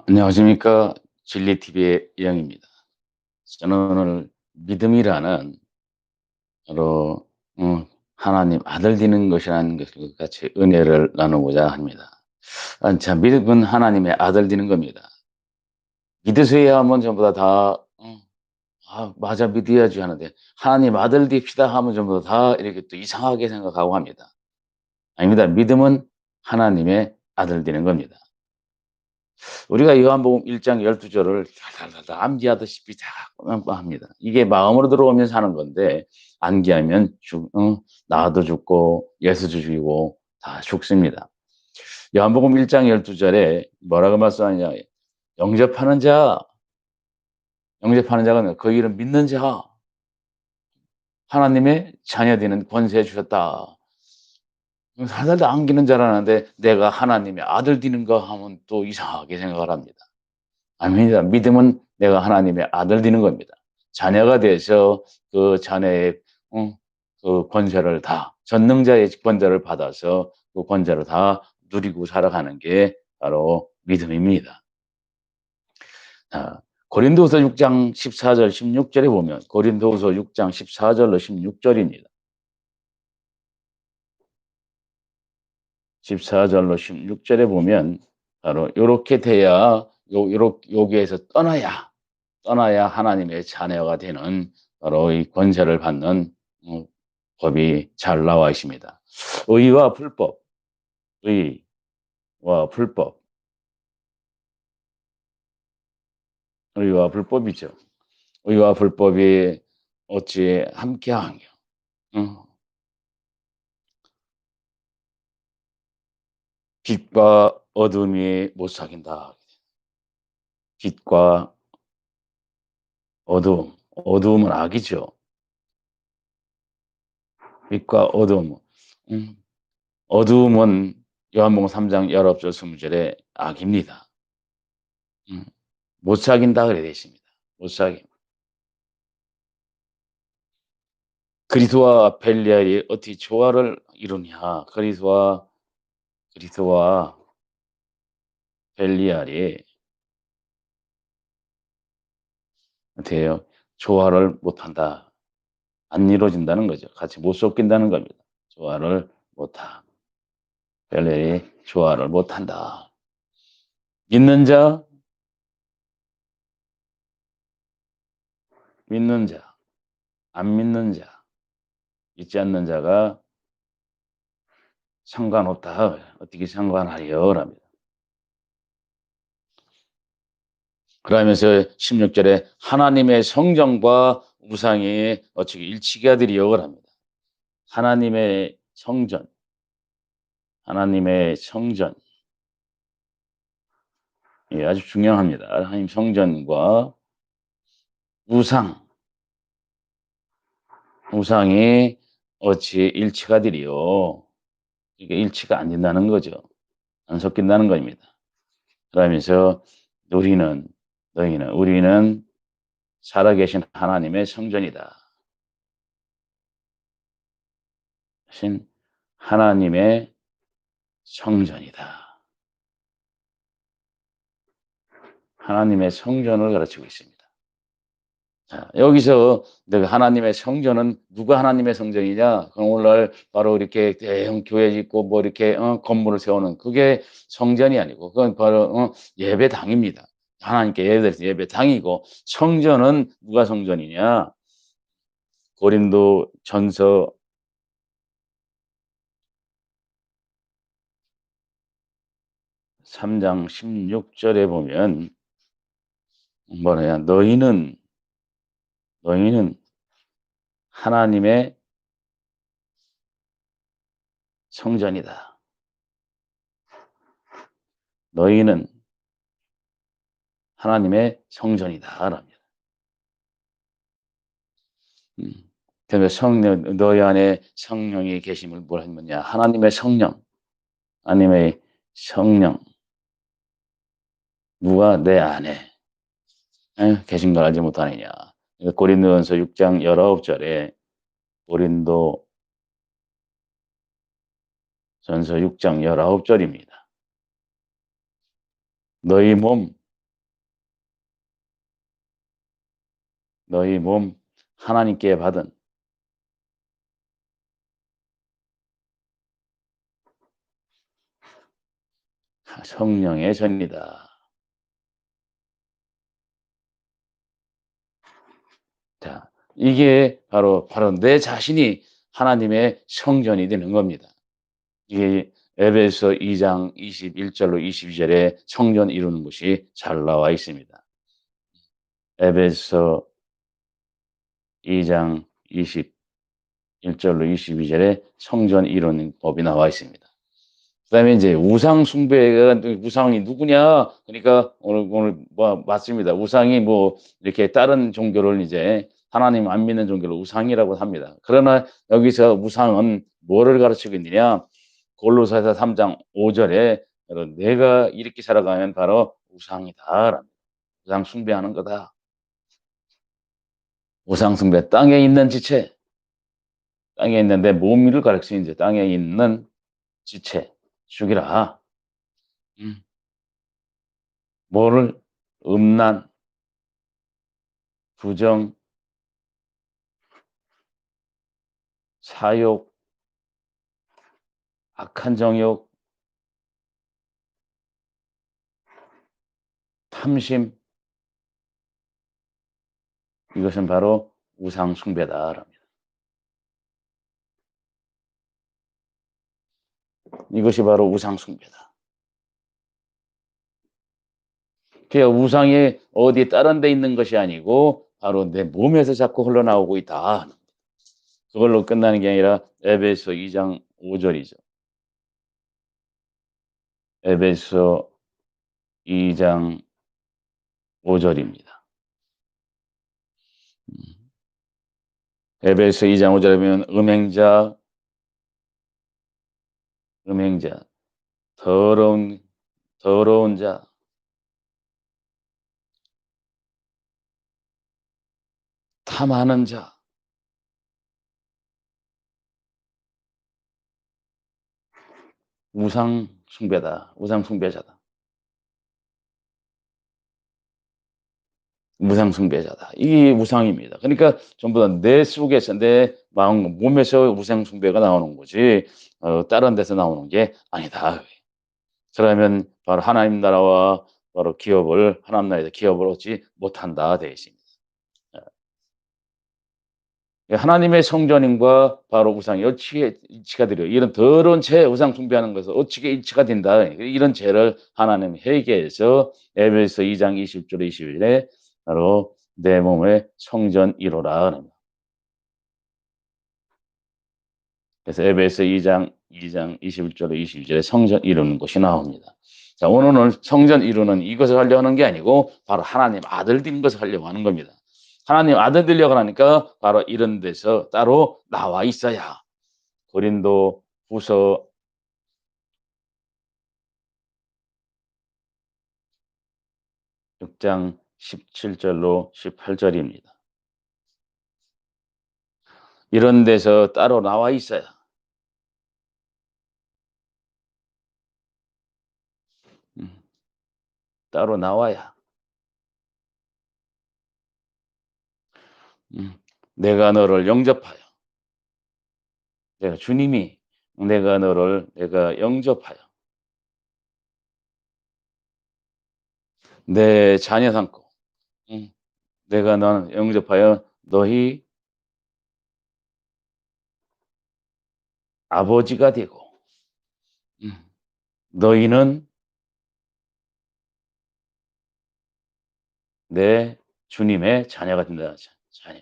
안녕하십니까. 진리TV의 이영입니다. 저는 오늘 믿음이라는 바로 하나님 아들 되는 것이라는 것을 같이 은혜를 나누고자 합니다. 참 믿음은 하나님의 아들 되는 겁니다. 믿으셔야 하면 전부 다 맞아 믿어야지 하는데 하나님 아들 됩시다 하면 전부 다 이렇게 또 이상하게 생각하고 합니다. 아닙니다. 믿음은 하나님의 아들 되는 겁니다. 우리가 요한복음 1장 12절을 달달달달 암기하다시피 다 합니다. 이게 마음으로 들어오면 사는 건데 암기하면 나도 죽고 예수도 죽이고 다 죽습니다. 요한복음 1장 12절에 뭐라고 말씀하느냐. 영접하는 자, 영접하는 자가 그 이름 믿는 자, 하나님의 자녀 되는 권세 주셨다. 하나도 안기는 자라는데 내가 하나님의 아들 되는가 하면 또 이상하게 생각을 합니다. 아닙니다. 믿음은 내가 하나님의 아들 되는 겁니다. 자녀가 돼서 그 자녀의 그 권세를 다 전능자의 권세를 받아서 그 권세를 다 누리고 살아가는 게 바로 믿음입니다. 고린도후서 6장 14절 16절에 보면 고린도후서 6장 14절로 16절입니다. 14절로 16절에 보면 바로 요렇게 돼야 여기에서 떠나야 하나님의 자녀가 되는 바로 이 권세를 받는 법이 잘 나와 있습니다. 의와 불법, 의와 불법, 의와 불법이죠. 의와 불법이 어찌 함께하며 빛과 어둠이 못 사귄다. 빛과 어둠, 어둠은 악이죠. 빛과 어둠, 음, 어둠은 요한복음 3장 19절 20절에 악입니다. 못 사귄다 그래 되어 있습니다. 못 사귄. 그리스도와 벨리알이 어떻게 조화를 이루냐. 그리스도와 벨리알이 어떻게 해요? 조화를 못한다. 안 이루어진다는 거죠. 같이 못 섞인다는 겁니다. 조화를 못하. 벨리알이 조화를 못한다. 믿는 자, 믿는 자, 안 믿는 자, 믿지 않는 자가 상관없다. 어떻게 상관하려? 랍니다. 그러면서 16절에 하나님의 성전과 우상이 어찌 일치가 되리요? 랍니다. 하나님의 성전, 하나님의 성전. 예, 아주 중요합니다. 하나님 성전과 우상, 우상이 어찌 일치가 되리요? 이게 일치가 안 된다는 거죠. 안 섞인다는 겁니다. 그러면서 우리는 살아계신 하나님의 성전이다. 신 하나님의 성전이다. 하나님의 성전을 가르치고 있습니다. 자, 여기서 내가 하나님의 성전은 누가 하나님의 성전이냐? 그럼 오늘날 바로 이렇게 대형 교회 짓고 뭐 이렇게 건물을 세우는 그게 성전이 아니고 그건 바로 예배당입니다. 하나님께 예배드릴 예배당이고 성전은 누가 성전이냐? 고린도 전서 3장 16절에 보면 뭐냐? 너희는 하나님의 성전이다. 너희는 하나님의 성전이다. 랍니다. 그래서 성령, 너희 안에 성령이 계심을 뭐라 했느냐. 하나님의 성령, 하나님의 성령, 누가 내 안에 계신 걸 알지 못하느냐. 고린도전서 6장 19절에 고린도전서 6장 19절입니다. 너희 몸, 너희 몸 하나님께 받은 성령의 전이다. 자, 이게 바로 내 자신이 하나님의 성전이 되는 겁니다. 이게 에베소 2장 21절로 22절에 성전 이루는 것이 잘 나와 있습니다. 에베소 2장 21절로 22절에 성전 이루는 법이 나와 있습니다. 그다음에 이제 우상 숭배가 우상이 누구냐? 그러니까 오늘 뭐 맞습니다. 우상이 뭐 이렇게 다른 종교를 이제 하나님 안 믿는 종교를 우상이라고 합니다. 그러나 여기서 우상은 뭐를 가르치고 있느냐? 골로새서 3장 5절에 내가 이렇게 살아가면 바로 우상이다. 우상 숭배하는 거다. 우상 숭배 땅에 있는 지체, 땅에 있는 내 몸을 가르치는 이제 땅에 있는 지체 죽이라. 음. 뭐를 음란, 부정, 사욕, 악한 정욕, 탐심 이것은 바로 우상 숭배다랍니다. 이것이 바로 우상 숭배다. 그 우상이 어디 다른 데 있는 것이 아니고 바로 내 몸에서 자꾸 흘러나오고 있다. 그걸로 끝나는 게 아니라 에베소 2장 5절이죠. 에베소 2장 5절입니다. 에베소 2장 5절에 보면 음행자, 더러운 자, 탐하는 자, 우상 숭배다. 우상 숭배자다. 우상 숭배자다. 이게 우상입니다. 그러니까 전부 다 내 속에서 내 마음 몸에서 우상 숭배가 나오는 거지 다른 데서 나오는 게 아니다. 그러면 바로 하나님 나라와 바로 기업을 하나님 나라에서 기업을 얻지 못한다 되어 있습니다. 하나님의 성전인과 바로 우상이 어찌게 일치가 되려 이런 더러운 죄 우상 숭배하는 것을 어찌게 일치가 된다 이런 죄를 하나님 회개해서 에베소 2장 20절 21절에 바로 내 몸의 성전 이루라 합니다. 그래서 에베소 2장 21절 22절에 성전 이루는 것이 나옵니다. 자, 오늘은 성전 이루는 이것을 하려고 하는 게 아니고 바로 하나님 아들 된 것을 하려고 하는 겁니다. 하나님 아들 되려고 하니까 바로 이런 데서 따로 나와 있어야 고린도 후서 6장 17절로 18절입니다. 이런 데서 따로 나와 있어야 따로 나와야 내가 너를 영접하여 내가 주님이 내가 영접하여 내 자녀 삼고 내가 너는 영접하여 너희 아버지가 되고 너희는 내 주님의 자녀가 된다. 자녀.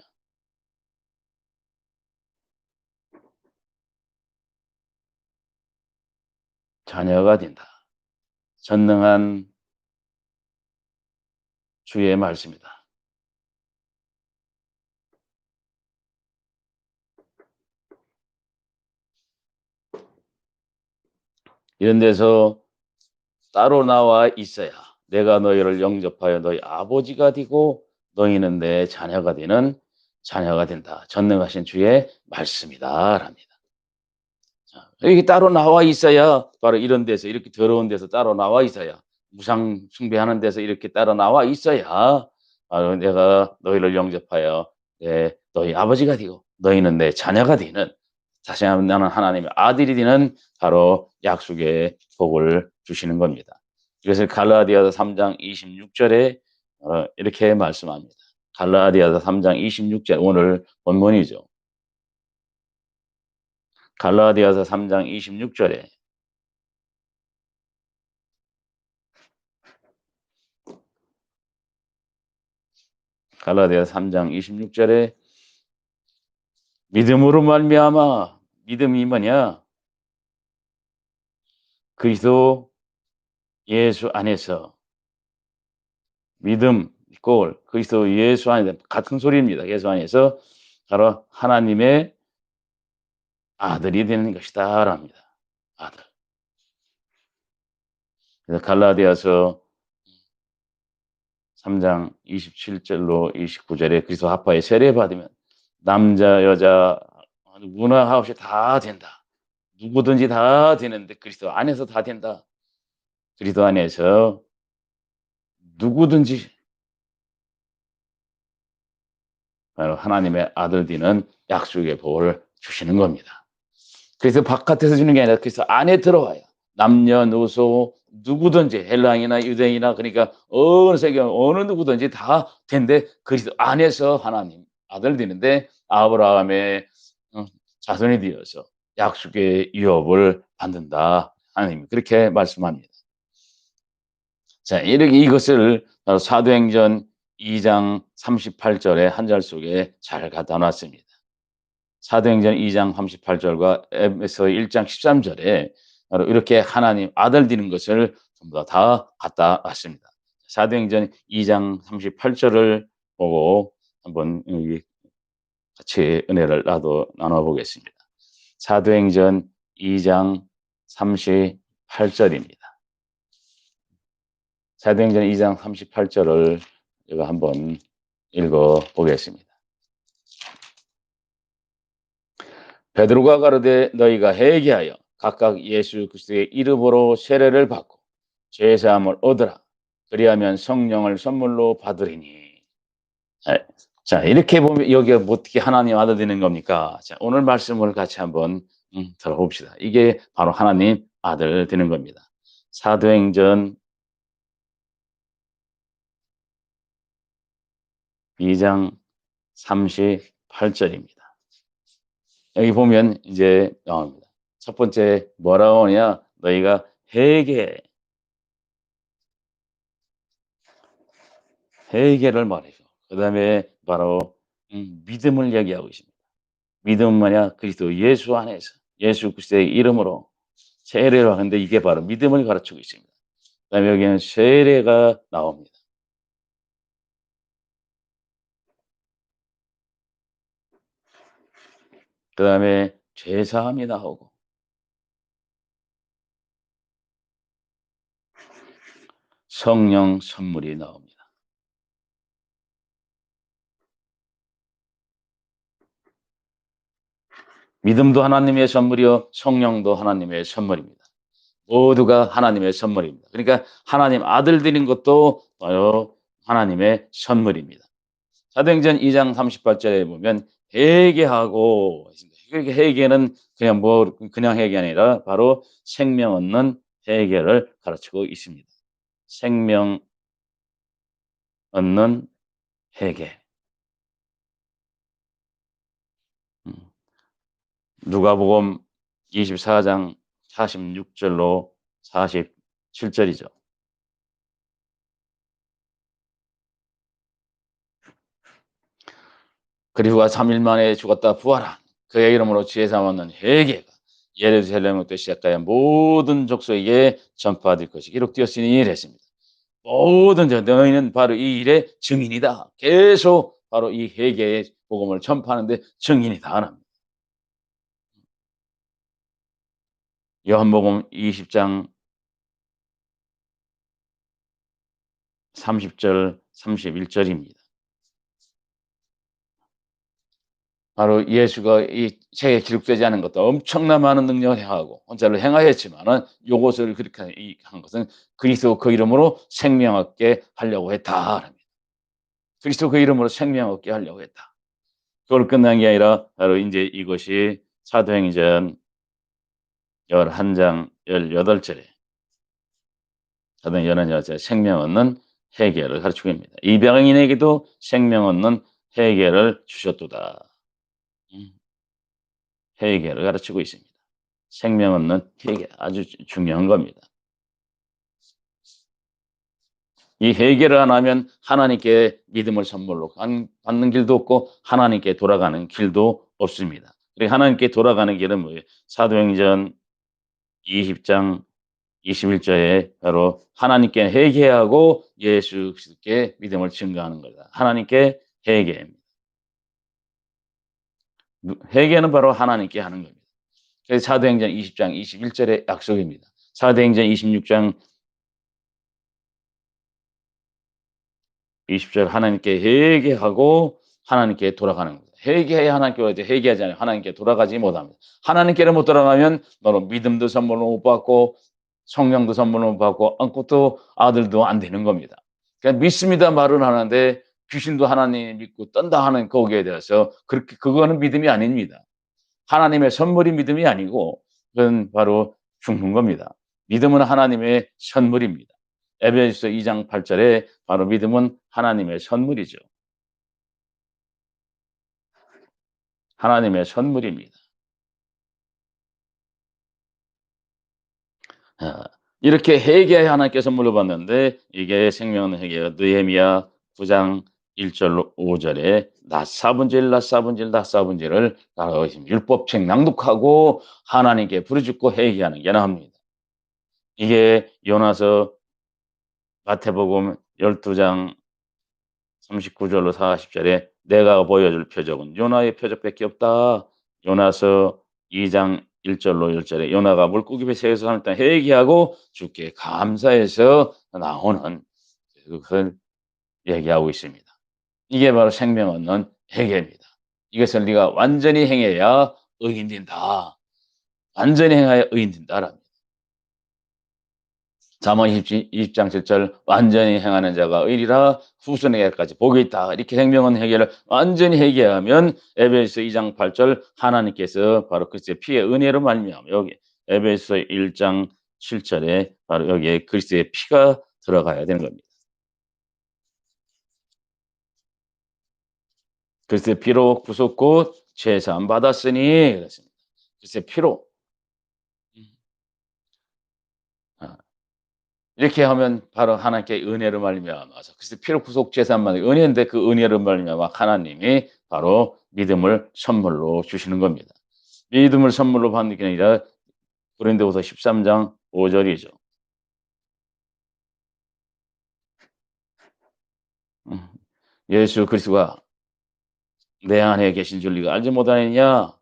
자녀가 된다. 전능한 주의 말씀이다. 이런 데서 따로 나와 있어야 내가 너희를 영접하여 너희 아버지가 되고 너희는 내 자녀가 되는 자녀가 된다. 전능하신 주의 말씀이다. 랍니다. 이게 따로 나와 있어야 바로 이런 데서 이렇게 더러운 데서 따로 나와 있어야 무상 숭배하는 데서 이렇게 따로 나와 있어야 내가 너희를 영접하여 너희 아버지가 되고 너희는 내 자녀가 되는, 다시 한번 나는 하나님의 아들이 되는 바로 약속의 복을 주시는 겁니다. 이것을 갈라디아서 3장 26절에 이렇게 말씀합니다. 갈라디아서 3장 26절 오늘 본문이죠. 갈라디아서 3장 26절에 갈라디아서 3장 26절에 믿음으로 말미암아, 믿음이 뭐냐? 그리스도 예수 안에서, 믿음 있고 그리스도 예수 안에서 같은 소리입니다. 예수 안에서 바로 하나님의 아들이 되는 것이다랍니다. 아들. 그래서 갈라디아서 3장 27절로 29절에 그리스도 합하에 세례 받으면 남자 여자 누구나 없이 다 된다. 누구든지 다 되는데 그리스도 안에서 다 된다. 그리스도 안에서 누구든지 바로 하나님의 아들 되는 약속의 복을 주시는 겁니다. 그래서 바깥에서 주는 게 아니라 그래서 안에 들어와야 남녀노소 누구든지 헬라인이나 유대인이나 그러니까 어느 세계 어느 누구든지 다 된데 그리스도 안에서 하나님 아들 되는데 아브라함의 자손이 되어서 약속의 유업을 받는다. 하나님 그렇게 말씀합니다. 자, 이렇게 이것을 사도행전 2장 38절의 한 절 속에 잘 갖다 놨습니다. 사도행전 2장 38절과 에베소 1장 13절에 이렇게 하나님 아들 되는 것을 전부 다 갖다 놨습니다. 사도행전 2장 38절을 보고 한번 같이 은혜를 나눠보겠습니다. 사도행전 2장 38절입니다. 사도행전 2장 38절을 제가 한번 읽어보겠습니다. 베드로가 가로되 너희가 회개하여 각각 예수 그리스도의 이름으로 세례를 받고 죄 사함을 얻으라. 그리하면 성령을 선물로 받으리니. 자, 이렇게 보면 여기가 어떻게 하나님 아들 되는 겁니까? 자, 오늘 말씀을 같이 한번 들어봅시다. 이게 바로 하나님 아들 되는 겁니다. 사도행전 2장 38절입니다. 여기 보면 이제 나옵니다. 첫 번째 뭐라고 하냐? 너희가 회개를 말해줘. 그 다음에 바로 믿음을 얘기하고 있습니다. 믿음은 뭐냐? 그리스도 예수 안에서 예수 그리스도의 이름으로 세례를 하는데 이게 바로 믿음을 가르치고 있습니다. 그 다음에 여기는 세례가 나옵니다. 그 다음에 죄사함이 나오고 성령 선물이 나옵니다. 믿음도 하나님의 선물이요 성령도 하나님의 선물입니다. 모두가 하나님의 선물입니다. 그러니까 하나님 아들 되는 것도 바로 하나님의 선물입니다. 사도행전 2장 38절에 보면 회개하고, 회개는 그냥 회개 아니라 바로 생명 얻는 회개를 가르치고 있습니다. 생명 얻는 회개. 누가복음 24장 46절로 47절이죠. 그리고가 3일 만에 죽었다 부활한 그의 이름으로 지혜 삼았는 회개가 예루살렘부터 시작하여 모든 족속에게 전파될 것이 기록되었으니 이랬습니다. 모든 너희는 바로 이 일의 증인이다. 계속 바로 이 회개의 복음을 전파하는데 증인이다 합니다. 요한복음 20장 30절 31절입니다. 바로 예수가 이 책에 기록되지 않은 것도 엄청난 많은 능력을 행하고 혼자를 행하였지만은 요것을 그렇게 한 것은 그리스도 그 이름으로 생명 얻게 하려고 했다. 그리스도 그 이름으로 생명 얻게 하려고 했다. 그걸 끝난 게 아니라 바로 인제 이것이 사도행전 11장 18절에 사도행전 11장 생명 얻는 회개를 가르치고 있습니다. 이방인에게도 생명 얻는 회개를 주셨도다. 음. 회개를 가르치고 있습니다. 생명 얻는 회개 아주 중요한 겁니다. 이 회개를 안 하면 하나님께 믿음을 선물로 받는 길도 없고 하나님께 돌아가는 길도 없습니다. 그리고 하나님께 돌아가는 길은 뭐예요? 사도행전 20장 21절에 바로 하나님께 회개하고 예수 그리스도께 믿음을 증거하는 거다. 하나님께 회개입니다. 회개는 바로 하나님께 하는 겁니다. 그래서 사도행전 20장 21절의 약속입니다. 사도행전 26장 20절 하나님께 회개하고 하나님께 돌아가는 겁니다. 회개해야 하나님께 오지 회개하지 않으면 하나님께 돌아가지 못합니다. 하나님께를 못 돌아가면 너는 믿음도 선물로 못 받고 성령도 선물로 못 받고 아무것도 아들도 안 되는 겁니다. 그러니까 믿습니다 말은 하는데 귀신도 하나님 믿고 떤다 하는 거기에 대해서 그렇게 그거는 믿음이 아닙니다. 하나님의 선물이 믿음이 아니고 그건 바로 죽는 겁니다. 믿음은 하나님의 선물입니다. 에베소서 2장 8절에 바로 믿음은 하나님의 선물이죠. 하나님의 선물입니다. 아, 이렇게 회개해 하나님께 선물로 받는데 이게 생명 회개가 느헤미야 9장 1절 5절에 낫사분질 낫사분질 낫사분질을 따라가 있습니다. 율법책 낭독하고 하나님께 부르짖고 회개하는 게 나옵니다. 이게 요나서 마태복음 12장 39절로 40절에 내가 보여줄 표적은 요나의 표적밖에 없다. 요나서 2장 1절로 1절에 요나가 물고기 배 새에서 3일 동안 회개하고 주께 감사해서 나오는 그걸 얘기하고 있습니다. 이게 바로 생명 얻는 회개입니다. 이것을 네가 완전히 행해야 의인 된다. 완전히 행하여 의인 된다랍니다. 잠언 20장 7절 완전히 행하는 자가 의리라 후손에게까지 복이 있다. 이렇게 생명은 회개를 완전히 회개하면 에베소서 2장 8절 하나님께서 바로 그리스도의 피의 은혜로 말미암아 여기 에베소서 1장 7절에 바로 여기에 그리스도의 피가 들어가야 되는 겁니다. 그리스도의 피로 구속고 죄사함 받았으니 그렇습니다. 그리스도의 피로 아, 이렇게 하면 바로 하나님께 은혜로 말미암아서 그래서 피로 구속 제사만 은혜인데 그 은혜로 말미암아 하나님이 바로 믿음을 선물로 주시는 겁니다. 믿음을 선물로 받는 게 아니라 고린도후서 13장 5절이죠. 음. 예수 그리스도가 내 안에 계신 줄 네가 알지 못하느냐?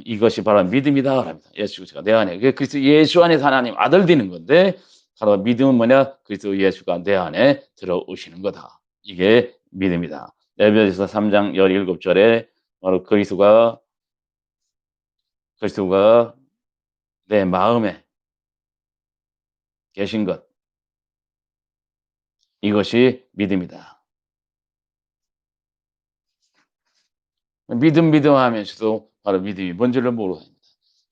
이것이 바로 믿음이다 그럽니다. 예수 그리스도가 내 안에 그리스도 예수 안에서 하나님 아들 되는 건데 바로 믿음은 뭐냐? 그리스도 예수가 내 안에 들어오시는 거다. 이게 믿음이다. 에베소서 3장 17절에 바로 그리스도가 내 마음에 계신 것 이것이 믿음이다. 믿음 하면서도 바로 믿음이 뭔지를 모르고 합니다.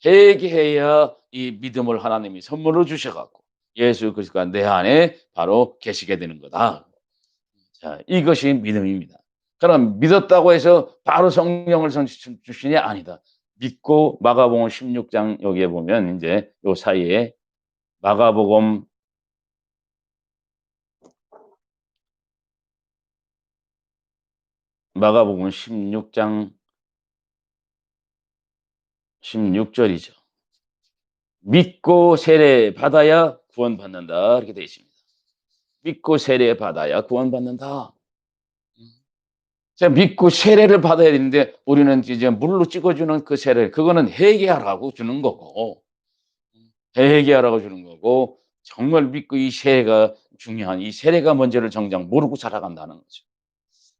회개해야 이 믿음을 하나님이 선물로 주셔 갖고 예수 그리스도가 내 안에 바로 계시게 되는 거다. 자, 이것이 믿음입니다. 그럼 믿었다고 해서 바로 성령을 주시냐? 아니다. 믿고 마가복음 16장 여기에 보면 이제 요 사이에 마가복음 마가복음 16장 16절이죠. 믿고 세례 받아야 구원받는다. 이렇게 되어 있습니다. 믿고 세례 받아야 구원받는다. 자, 믿고 세례를 받아야 되는데 우리는 이제 물로 찍어주는 그 세례, 그거는 회개하라고 주는 거고, 회개하라고 주는 거고, 정말 믿고 이 세례가 중요한 이 세례가 뭔지를 정작 모르고 살아간다는 거죠.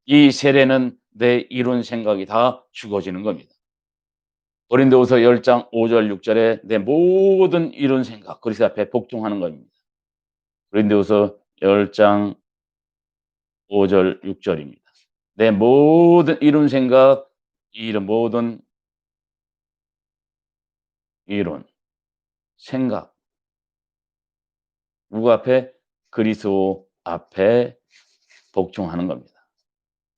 이 세례는 내 이론 생각이 다 죽어지는 겁니다. 고린도후서 10장 5절 6절에 내 모든 이론 생각 그리스도 앞에 복종하는 겁니다. 고린도후서 10장 5절 6절입니다. 내 모든 이룬 생각, 이런 모든 이론, 생각 누구 앞에? 그리스도 앞에 복종하는 겁니다.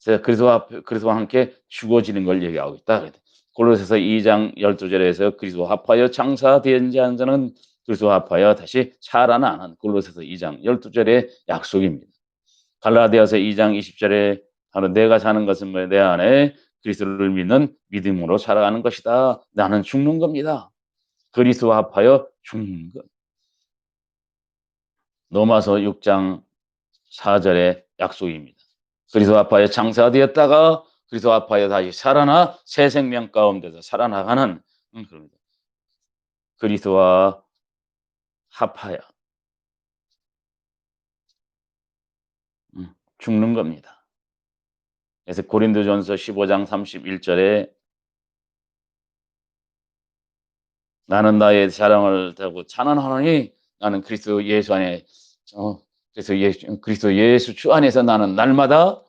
그래서 그리스도와 함께 죽어지는 걸 얘기하고 있다. 골로새서 2장 12 절에서 그리스도와 합하여 장사된 자는 그리스도와 합하여 다시 살아나는 골로새서 2장 12 절의 약속입니다. 갈라디아서 2장 20 절에 바로 내가 사는 것은 뭐야? 내 안에 그리스도를 믿는 믿음으로 살아가는 것이다. 나는 죽는 겁니다. 그리스도와 합하여 죽는 것. 로마서 6장 4 절의 약속입니다. 그리스도 아파에 장사되었다가 그리스도 아파에 다시 살아나 새 생명 가운데서 살아나가는 그럽니다. 그리스도와 합하여 죽는 겁니다. 그래서 고린도전서 15장 31 절에 나는 나의 자랑을 대고 찬원하노니 나는 그리스도 예수 안에 그리스도 예수 주 안에서 나는 날마다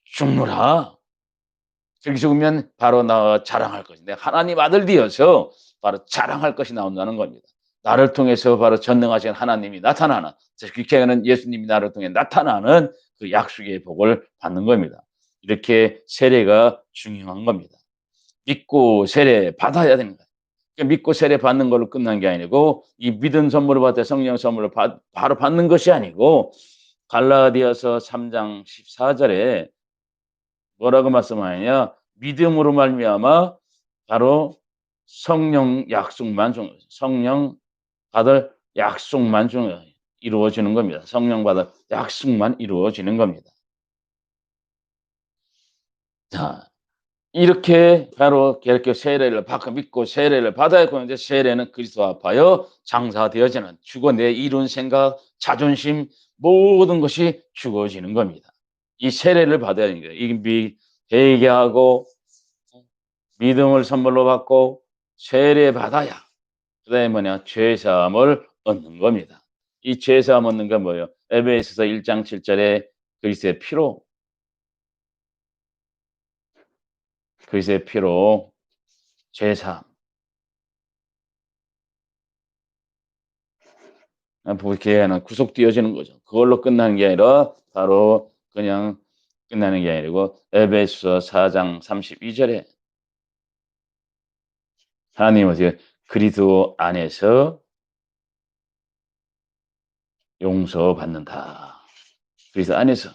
죽노라. 저기 죽으면 바로 나 자랑할 것인데 하나님 아들 되어서 바로 자랑할 것이 나온다는 겁니다. 나를 통해서 바로 전능하신 하나님이 나타나는 그렇게 하는 예수님이 나를 통해 나타나는 그 약속의 복을 받는 겁니다. 이렇게 세례가 중요한 겁니다. 믿고 세례 받아야 되는 거예요. 믿고 세례 받는 걸로 끝난 게 아니고 이 믿은 선물을 받아 성령 선물을 바로 받는 것이 아니고 갈라디아서 3장 14 절에 뭐라고 말씀하느냐? 믿음으로 말미암아 바로 성령 약속만 성령 받을 약속만 이루어지는 겁니다. 성령 받을 약속만 이루어지는 겁니다. 자, 이렇게 바로 이렇게 세례를 받고 믿고 세례를 받아야 하는데 세례는 그리스도 앞하여 장사되어지는 죽어 내 이룬 생각, 자존심 모든 것이 죽어지는 겁니다. 이 세례를 받아야 하는 거예요. 이 회개하고 믿음을 선물로 받고 세례 받아야 그다음에 뭐냐 죄 사함을 얻는 겁니다. 이 죄 사함 얻는 건 뭐예요? 에베소서 1장 7 절에 그리스도의 피로 그리스도의 피로 죄 사함 그렇게 하는 구속되어지는 거죠. 그걸로 끝나는 게 아니라 바로 그냥 끝나는 게 아니고 에베소서 4장 32 절에 하나님은 이제 그리스도 안에서 용서받는다. 그리스도 안에서.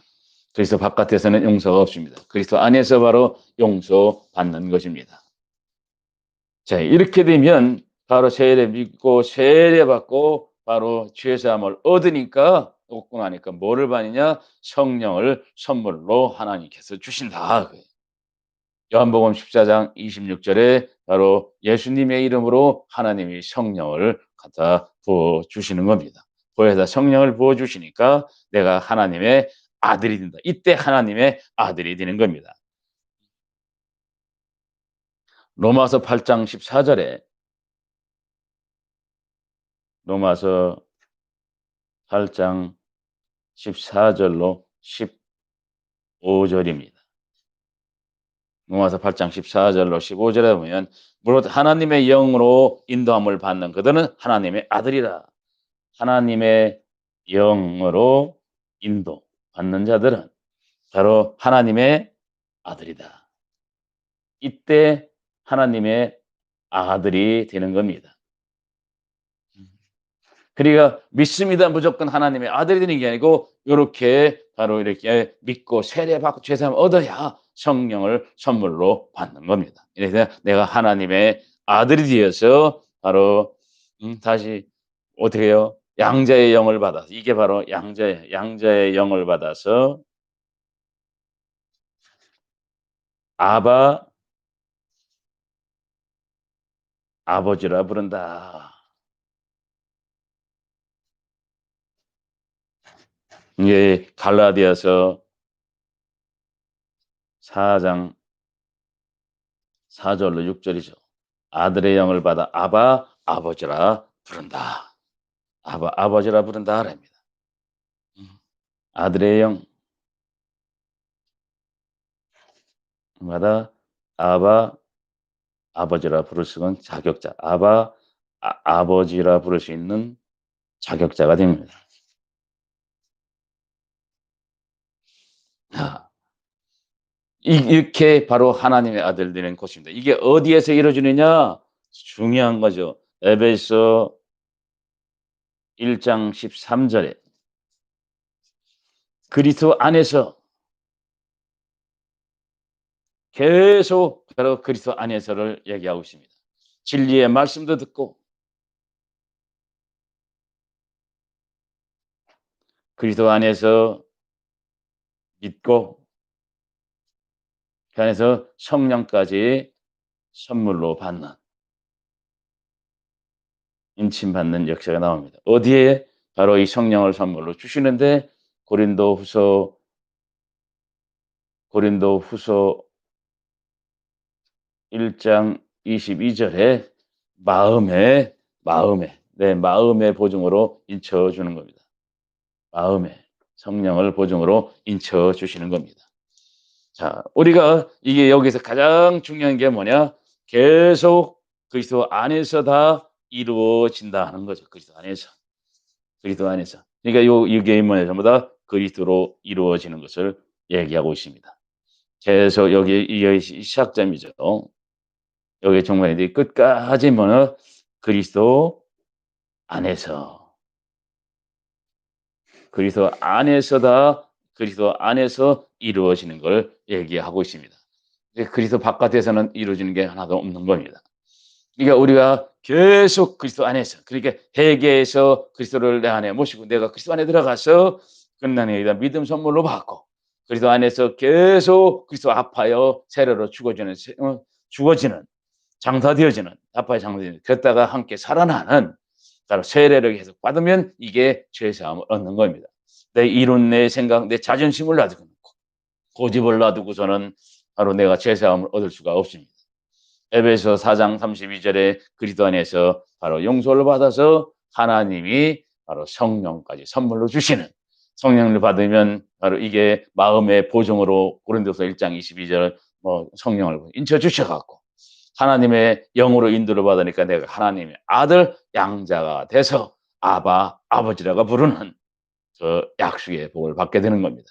그리스도 바깥에서는 용서가 없습니다. 그리스도 안에서 바로 용서받는 것입니다. 자, 이렇게 되면 바로 세례 믿고 세례 받고 바로 죄 사함을 얻으니까 얻고 나니까 뭐를 받느냐? 성령을 선물로 하나님께서 주신다. 요한복음 14장 26 절에 바로 예수님의 이름으로 하나님이 성령을 갖다 부어 주시는 겁니다. 보혜사 성령을 부어 주시니까 내가 하나님의 아들이 된다. 이때 하나님의 아들이 되는 겁니다. 로마서 8장 14 절에 로마서 8장 14 절로 15 절입니다. 로마서 8장 14 절로 15 절에 보면 무릇 하나님의 영으로 인도함을 받는 그들은 하나님의 아들이라. 하나님의 영으로 인도받는 자들은 바로 하나님의 아들이다. 이때 하나님의 아들이 되는 겁니다. 그러니까 믿습니다 무조건 하나님의 아들이 되는 게 아니고 요렇게 바로 이렇게 믿고 세례받고 죄사함을 얻어야 성령을 선물로 받는 겁니다. 그래서 내가 하나님의 아들이 되어서 바로 다시 어떻게 해요? 양자의 영을 받아서 이게 바로 양자의 영을 받아서 아바 아버지라 부른다. 이게 갈라디아서 4장 4 절로 6 절이죠. 아들의 영을 받아 아바 아버지라 부른다. 아바 아버지라 부른다 그럽니다. 아들의 영 마다 아바, 아버지라 부를 수 있는 자격자, 아바, 아버지라 부를 수 있는 자격자가 됩니다. 아, 이렇게 바로 하나님의 아들 되는 것입니다. 이게 어디에서 이루어지느냐? 중요한 거죠. 에베소 1장 13절에 그리스도 안에서, 계속 바로 그리스도 안에서를 얘기하고 있습니다. 진리의 말씀도 듣고 그리스도 안에서 믿고 그 안에서 성령까지 선물로 받는, 인침받는 역사가 나옵니다. 어디에? 바로 이 성령을 선물로 주시는데 고린도후서 1장 22절에 마음의 보증으로 인쳐 주는 겁니다. 마음의 성령을 보증으로 인쳐 주시는 겁니다. 자, 우리가 이게 여기서 가장 중요한 게 뭐냐? 계속 그리스도 안에서 다 이루어진다 하는 거죠. 그리스도 안에서. 그리스도 안에서. 그러니까 이게 뭐냐? 전부 다 그리스도로 이루어지는 것을 얘기하고 있습니다. 계속 여기 이 시작점이죠. 여기 정말 이제 끝까지 뭐냐? 그리스도 안에서. 그리스도 안에서 이루어지는 걸 얘기하고 있습니다. 그리스도 바깥에서는 이루어지는 게 하나도 없는 겁니다. 그러니까 우리가 계속 그리스도 안에서, 그러니까 회개에서 그리스도를 내 안에 모시고 내가 그리스도 안에 들어가서 끝나는 일이다 믿음 선물로 받고 그리스도 안에서 계속 그리스도 아파요 세례로 죽어지는 장사되어지는 아파요 장사되어지는 그랬다가 함께 살아나는 바로 세례를 계속 받으면 이게 죄사함을 얻는 겁니다. 내 이론, 내 생각, 내 자존심을 놔두고 고집을 놔두고서는 바로 내가 죄사함을 얻을 수가 없습니다. 에베소 4장 32절에 그리스도 안에서 바로 용서를 받아서 하나님이 바로 성령까지 선물로 주시는, 성령을 받으면 바로 이게 마음의 보증으로 고린도서 1장 22절 성령을 인쳐 주셔 갖고 하나님의 영으로 인도를 받으니까 내가 하나님의 아들 양자가 돼서 아버지라고 부르는 그 약속의 복을 받게 되는 겁니다.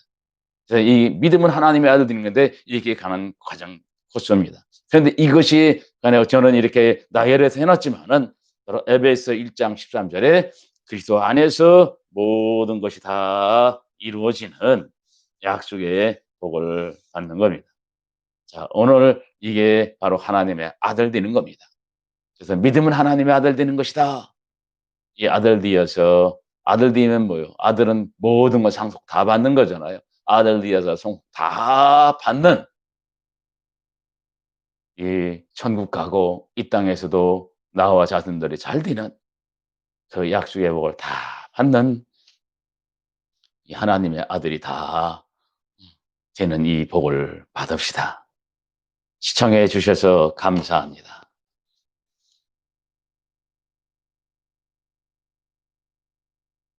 그래서 이 믿음은 하나님의 아들 되는 건데 이렇게 가는 과정 코스입니다. 그런데 이것이 저는 이렇게 나열해서 해놨지만은 바로 에베소 1장 13절에 그리스도 안에서 모든 것이 다 이루어지는 약속의 복을 받는 겁니다. 자, 오늘 이게 바로 하나님의 아들 되는 겁니다. 그래서 믿음은 하나님의 아들 되는 것이다. 이 아들 되어서, 아들 되면 뭐요? 아들은 모든 것 상속 다 받는 거잖아요. 아들 되어서 상속 다 받는 이 천국 가고 이 땅에서도 나와 자손들이 잘 되는 그 약속의 복을 다 받는 이 하나님의 아들이 다 되는 이 복을 받읍시다. 시청해 주셔서 감사합니다.